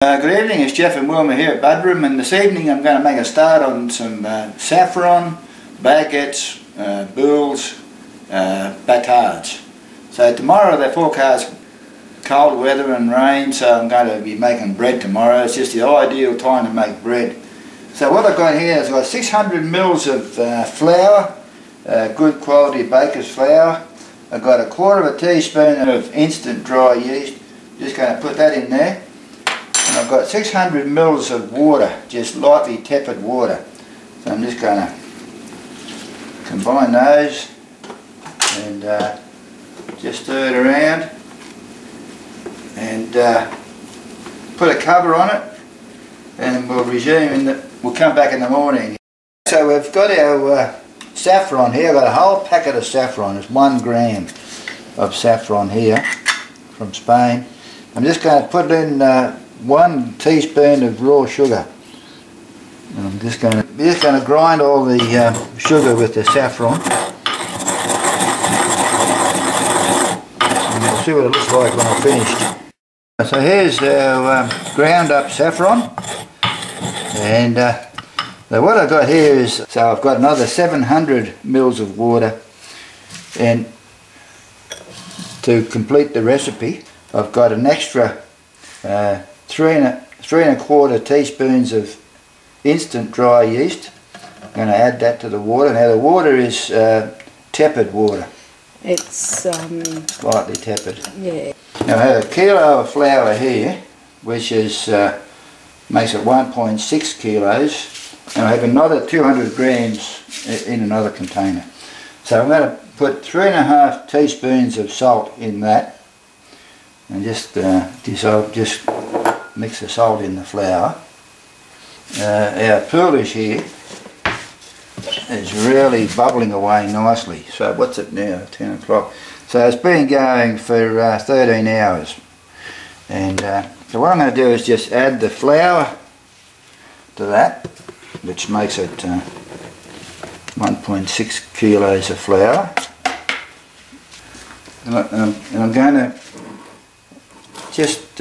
Good evening, it's Jeff and Wilma here at Bud Room, and this evening I'm going to make a start on some Saffron, Baguettes, Boules, Batards. So tomorrow they forecast cold weather and rain, so I'm going to be making bread tomorrow. It's just the ideal time to make bread. So what I've got here is I've got 600 mils of flour, good quality baker's flour. I've got a quarter of a teaspoon of instant dry yeast. Just going to put that in there. And I've got 600 mils of water, just lightly tepid water. So I'm just going to combine those and just stir it around and put a cover on it, and we'll resume we'll come back in the morning. So we've got our saffron here. I've got a whole packet of saffron. It's 1 gram of saffron here from Spain. I'm just going to put in 1 teaspoon of raw sugar, and I'm just going to grind all the sugar with the saffron, and we'll see what it looks like when I'm finished. So here's our ground up saffron, and so what I've got here is, so I've got another 700 mils of water, and to complete the recipe I've got an extra 3 1/4 teaspoons of instant dry yeast. I'm going to add that to the water. Now the water is tepid water. It's slightly tepid. Yeah. Now I have a kilo of flour here, which is makes it 1.6 kilos, and I have another 200 grams in another container. So I'm going to put 3 1/2 teaspoons of salt in that, and just mix the salt in the flour. Our poolish here is really bubbling away nicely. So what's it now? 10 o'clock. So it's been going for 13 hours. And so what I'm going to do is just add the flour to that, which makes it 1.6 kilos of flour. And I'm going to just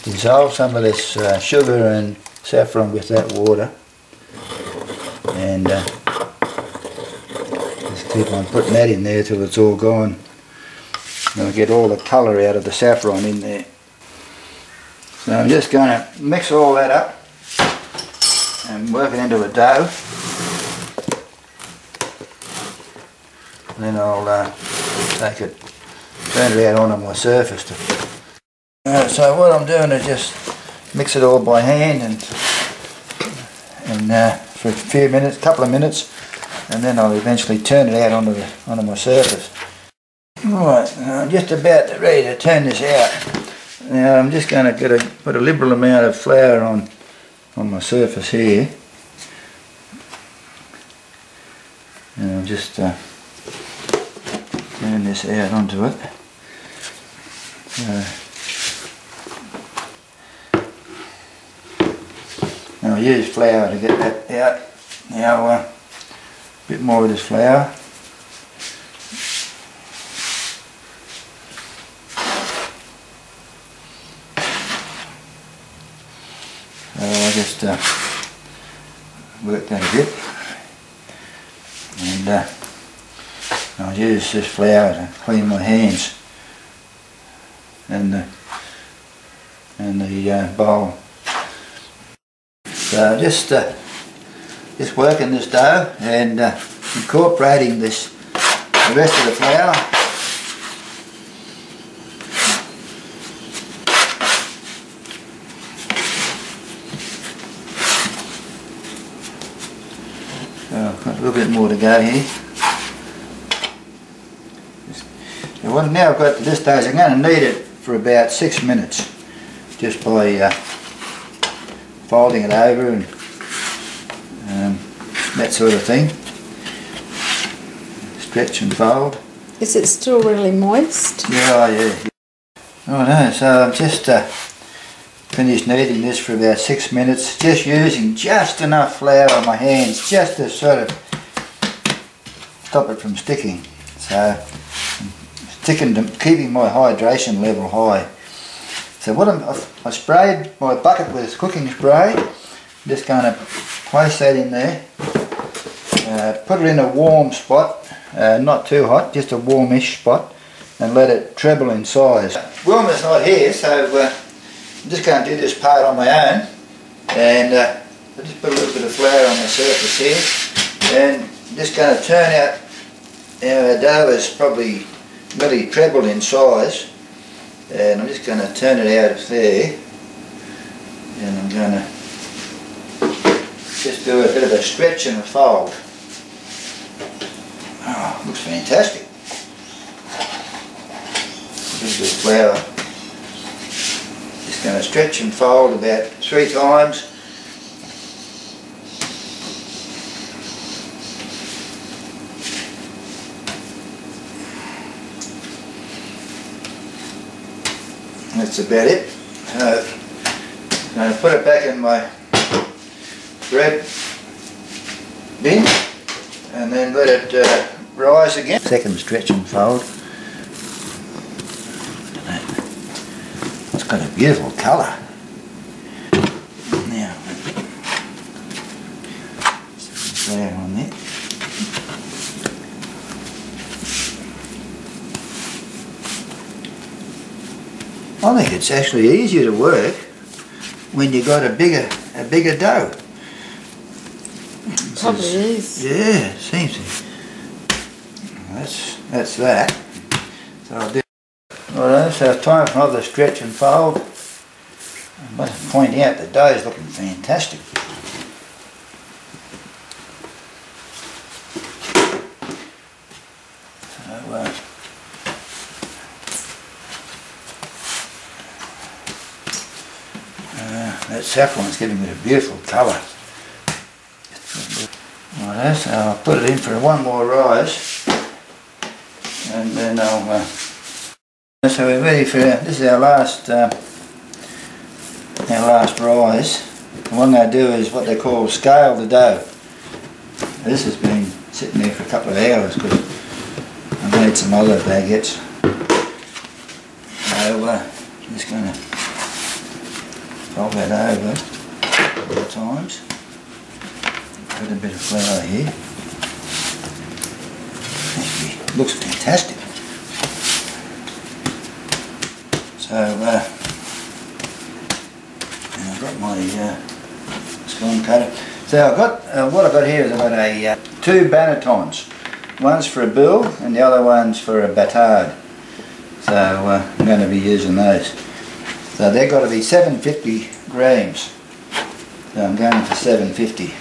dissolve some of this sugar and saffron with that water, and just keep on putting that in there till it's all gone. And I'll get all the colour out of the saffron in there. So I'm just going to mix all that up and work it into a dough. And then I'll take it, turn it out onto my surface. So what I'm doing is just mix it all by hand and for a few minutes, couple of minutes, and then I'll eventually turn it out onto my surface. Right, I'm just about ready to turn this out. Now I'm just going to put a liberal amount of flour on my surface here, and I'll just turn this out onto it. I'll use flour to get that out. Now a bit more of this flour. So I'll just work that a bit, and I'll use this flour to clean my hands and the bowl. So just working this dough and incorporating the rest of the flour. So I've got a little bit more to go here. Now I've got to this stage, I'm going to knead it for about 6 minutes, just by folding it over and that sort of thing. Stretch and fold. Is it still really moist? Yeah, yeah. Oh no, so I've just finished kneading this for about 6 minutes, just using just enough flour on my hands, just to sort of stop it from sticking. So keeping my hydration level high. So what I sprayed my bucket with cooking spray. I'm just going to place that in there. Put it in a warm spot, not too hot, just a warmish spot, and let it treble in size. Wilma's not here, so I'm just going to do this part on my own, and I'll just put a little bit of flour on the surface here, and I'm just going to turn out. Our dough is probably really treble in size, and I'm just going to turn it out of there, and I'm going to just do a bit of a stretch and a fold. Oh, looks fantastic. A bit of flour. Just going to stretch and fold about 3 times. That's about it. So I'm going to put it back in my bread bin and then let it rise again. Second stretch and fold. It's got a beautiful colour. Now, some flour on there. I think it's actually easier to work when you've got a bigger dough. Probably is. Yeah, it seems to. That's that. So I'll do. Alright, so it's time for another stretch and fold. I must point out the dough's looking fantastic. So that saffron's giving it a beautiful colour. Righto, so I'll put it in for one more rise, and then I'll. So we're ready for this is our last rise. And what I'm going to do is what they call scale the dough. This has been sitting there for a couple of hours because I've made some other baguettes. So I'm just going to fold that over a couple of times. Put a bit of flour here. Actually, looks fantastic. So, and I've got my scone cutter. So I've got what I've got here is I've got a 2 Batards. One's for a Boule and the other one's for a Batard. So I'm going to be using those. So they've got to be 750 grams. So I'm going for 750.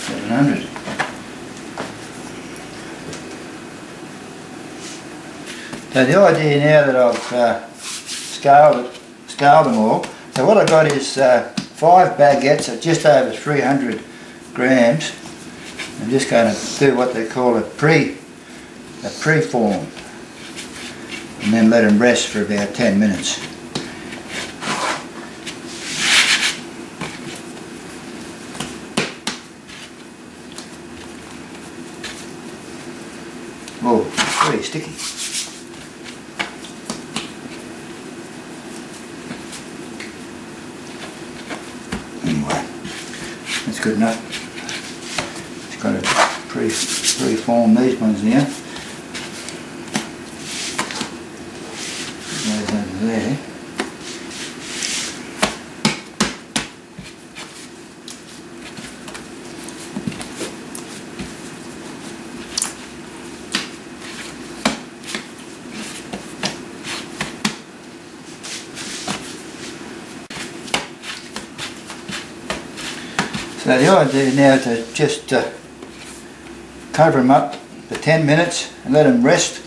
700. So the idea now that I've scaled them all, so what I've got is 5 baguettes at just over 300 grams. I'm just going to do what they call a pre-form, and then let them rest for about 10 minutes. Oh, it's pretty sticky. Anyway, that's good enough. It's got to pre-form these ones now. Those over there. So the idea now is to just cover them up for 10 minutes and let them rest,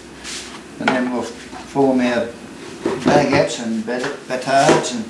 and then we'll form our baguettes and batards and